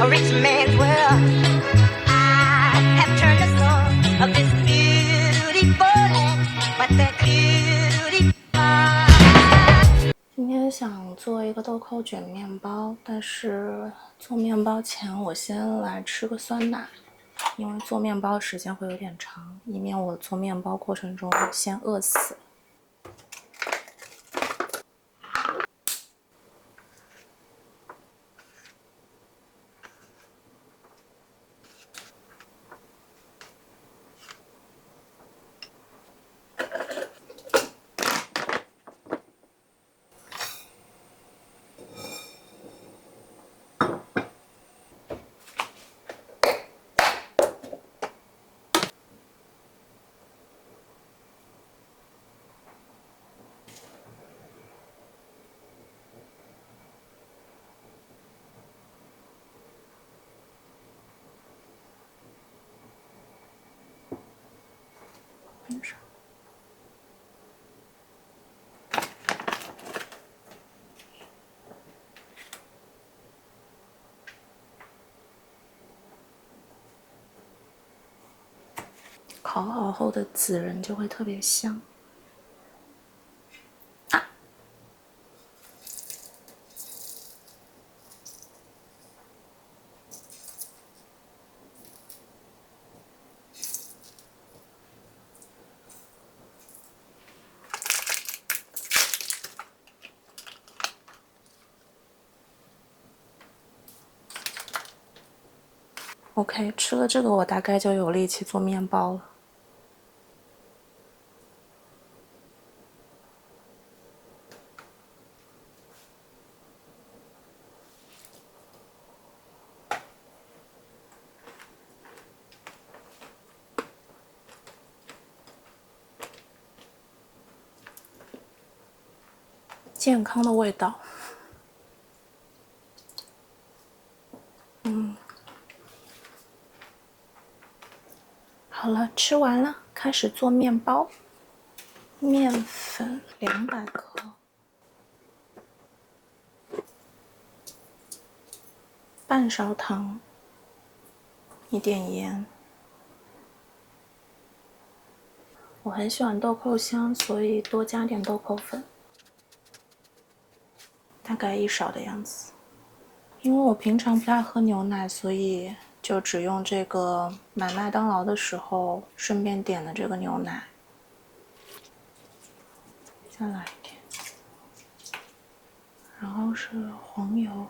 a rich man's world. I have turned the soul of this beautiful land, but that beauty. 今天想做一个豆蔻卷面包，但是做面包前我先来吃个酸奶，因为做面包时间会有点长，以免我做面包过程中先饿死。烤好后的孜然就会特别香。OK， 吃了这个我大概就有力气做面包了。健康的味道。好了，吃完了，开始做面包。面粉200克，半勺糖，一点盐。我很喜欢豆蔻香，所以多加点豆蔻粉，大概1勺的样子。因为我平常不太喝牛奶，所以就只用这个买麦当劳的时候顺便点的这个牛奶。再来一点，然后是黄油。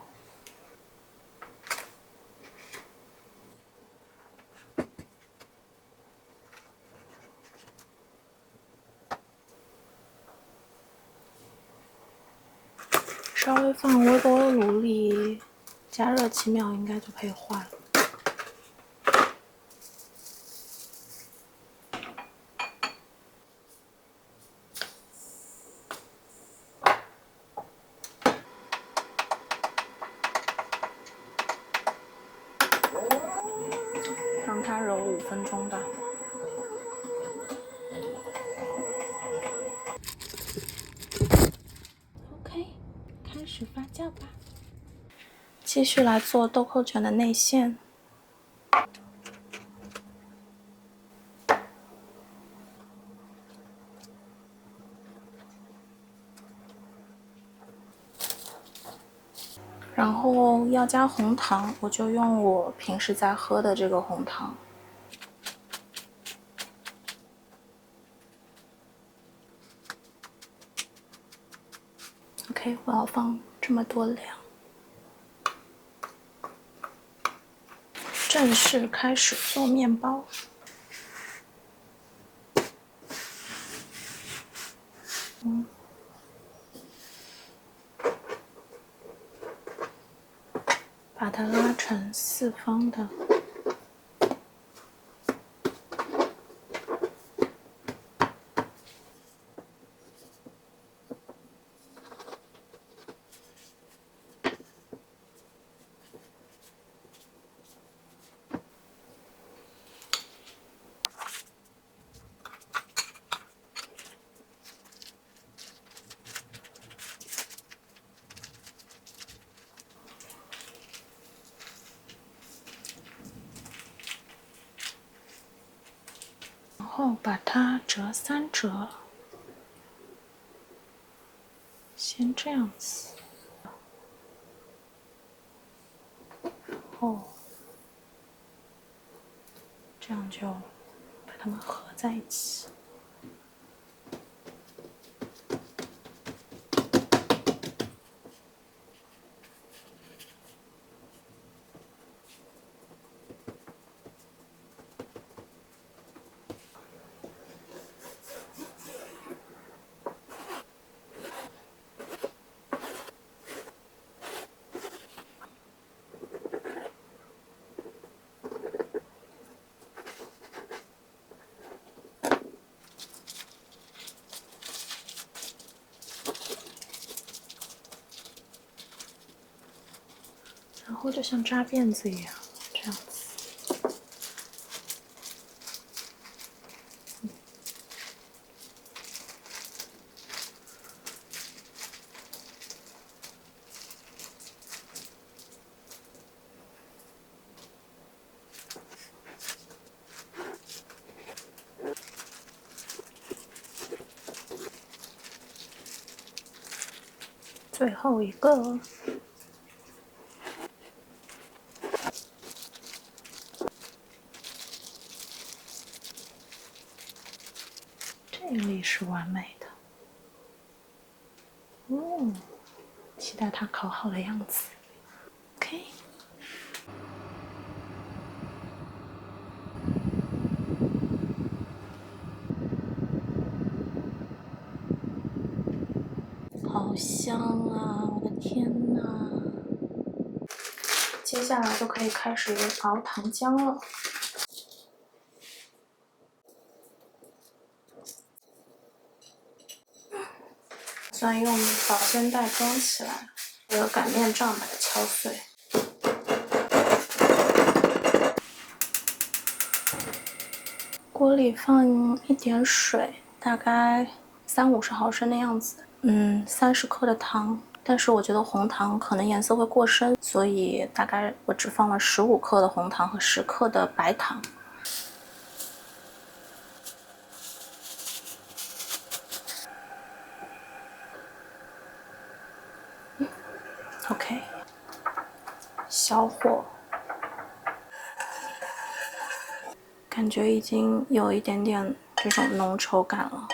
稍微放微波炉里加热7秒，应该就可以化了。让它揉5分钟吧。OK， 开始发酵吧。继续来做豆蔻卷的内馅。然后要加红糖，我就用我平时在喝的这个红糖。OK， 我要放这么多量。正式开始做面包。把它拉成4方的。后把它折3折，先这样子，然后这样就把它们合在一起。然后就像扎辫子一样，这样子。最后一个。这里是完美的，期待它烤好的样子。OK， 好香啊！我的天哪！接下来就可以开始熬糖浆了。打算用保鲜袋装起来，还有擀面杖把它敲碎。锅里放一点水，大概30-50毫升的样子。30克的糖，但是我觉得红糖可能颜色会过深，所以大概我只放了15克的红糖和10克的白糖。OK， 小火，感觉已经有一点点这种浓稠感了。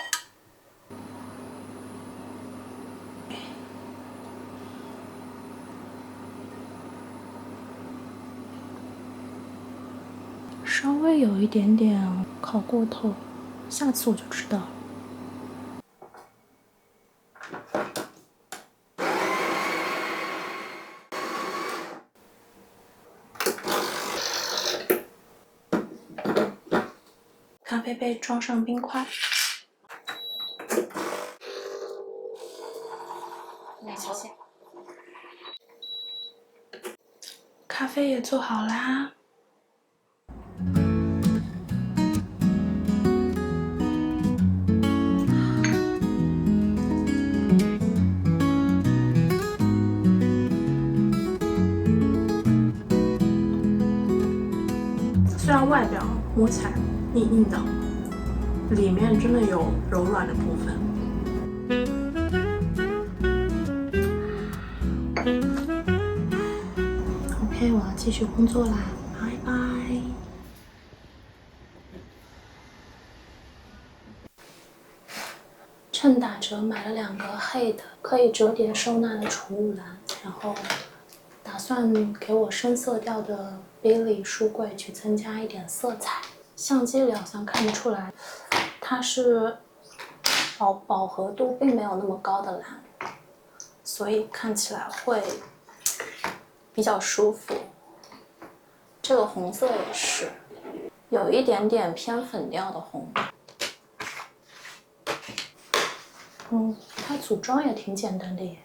稍微有一点点烤过头，下次我就知道了。咖啡杯装上冰块。来，小姐。咖啡也做好啦。虽然外表摸起来硬硬的，里面真的有柔软的部分。OK， 我要继续工作啦，拜拜。趁打折买了2个黑的可以折叠收纳的储物篮，然后打算给我深色调的 Billy 书柜去增加一点色彩。相机里好像看不出来，它是饱和度并没有那么高的蓝，所以看起来会比较舒服。这个红色也是有一点点偏粉调的红。它组装也挺简单的耶，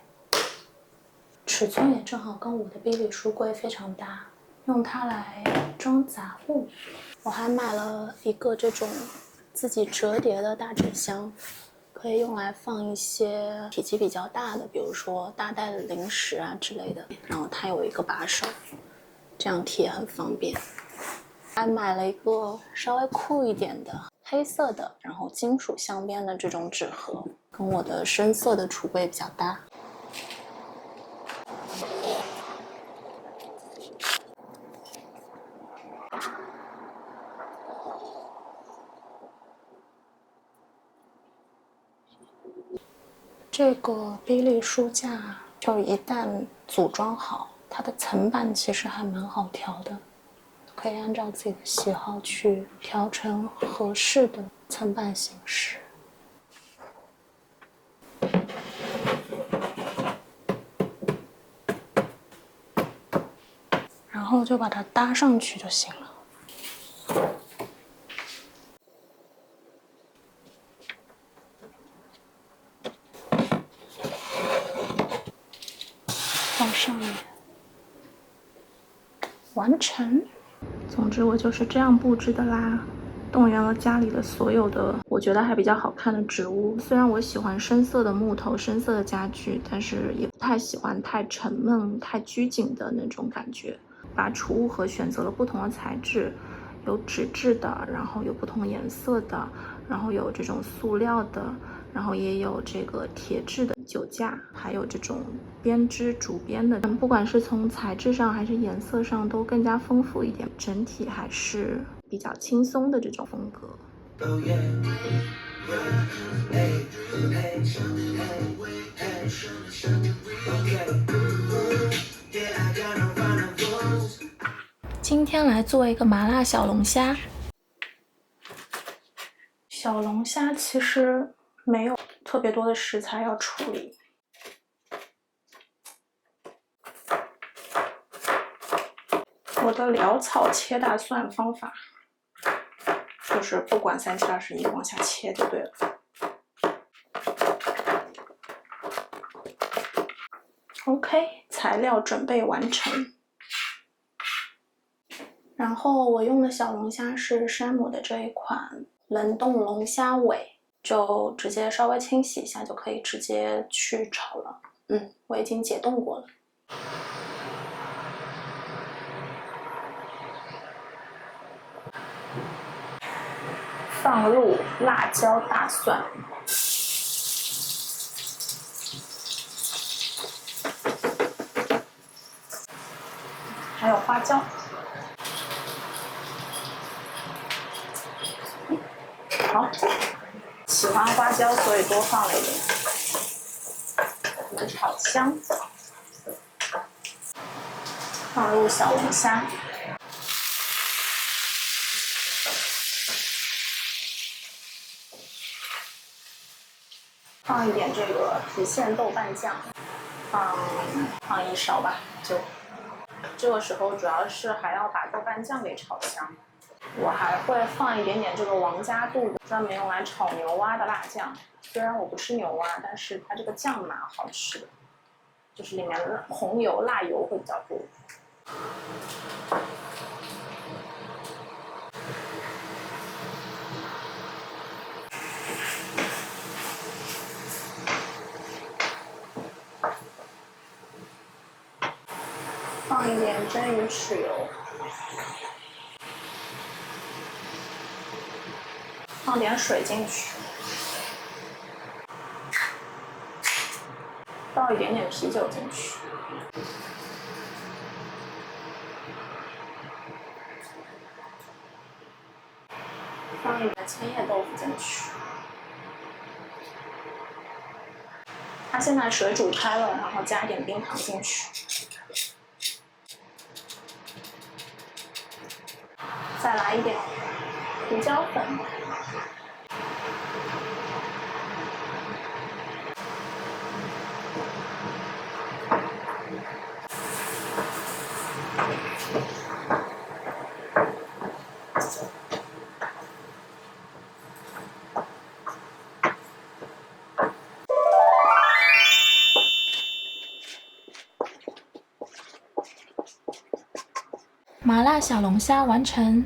尺寸也正好跟我的 Billy 书柜非常搭，用它来装杂物。我还买了一个这种自己折叠的大纸箱，可以用来放一些体积比较大的，比如说大袋的零食啊之类的。然后它有一个把手，这样提也很方便。还买了一个稍微酷一点的黑色的，然后金属镶边的这种纸盒，跟我的深色的橱柜比较搭。这个比利书架就一旦组装好，它的层板其实还蛮好调的，可以按照自己的喜好去调成合适的层板形式。然后就把它搭上去就行了。放上面，完成。总之我就是这样布置的啦，动员了家里的所有的我觉得还比较好看的植物。虽然我喜欢深色的木头、深色的家具，但是也不太喜欢太沉闷、太拘谨的那种感觉。把储物盒选择了不同的材质，有纸质的，然后有不同颜色的，然后有这种塑料的，然后也有这个铁质的酒架，还有这种编织竹编的。不管是从材质上还是颜色上都更加丰富一点，整体还是比较轻松的这种风格。今天来做一个麻辣小龙虾。小龙虾其实没有特别多的食材要处理。我的潦草切大蒜方法就是不管3七21往下切就对了。OK， 材料准备完成。然后我用的小龙虾是山姆的这一款冷冻龙虾尾，就直接稍微清洗一下就可以直接去炒了。我已经解冻过了。放入辣椒、大蒜，还有花椒。好，喜欢花椒，所以多放了一点。我们炒香，放入小龙虾。放一点这个郫县豆瓣酱，放一勺吧，就这个时候主要是还要把豆瓣酱给炒香。我还会放一点点这个王家渡的，专门用来炒牛蛙的辣酱。虽然我不吃牛蛙，但是它这个酱蛮好吃的，就是里面的红油、辣油会比较多。放一点蒸鱼豉油，放点水进去，倒一点点啤酒进去，放一点千叶豆腐进去。它现在水煮开了，然后加一点冰糖进去。再来一点胡椒粉，麻辣小龙虾完成。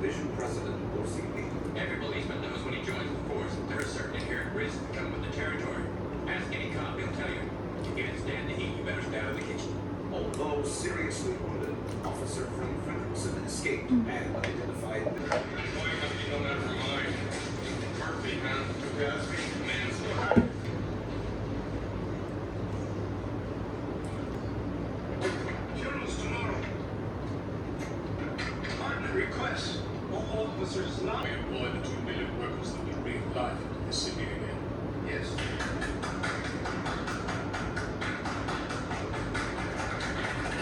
Collision precedent or CP. previously wanted officer from Frederickson escaped and unidentified. Funerals tomorrow. Partner request. All officers now. We employ the 2 million workers that will bring life into the city again. Yes.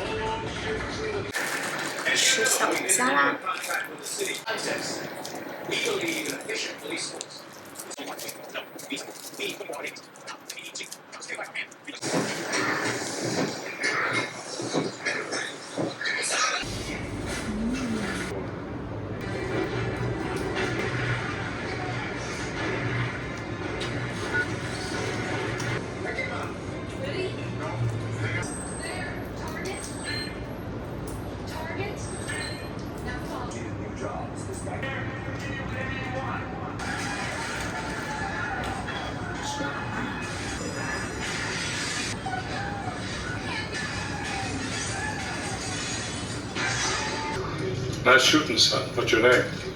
All ships in the 吃小龙虾啦。 We believe in efficient police force. New jobs. This guy. Nice shooting, son. What's your name?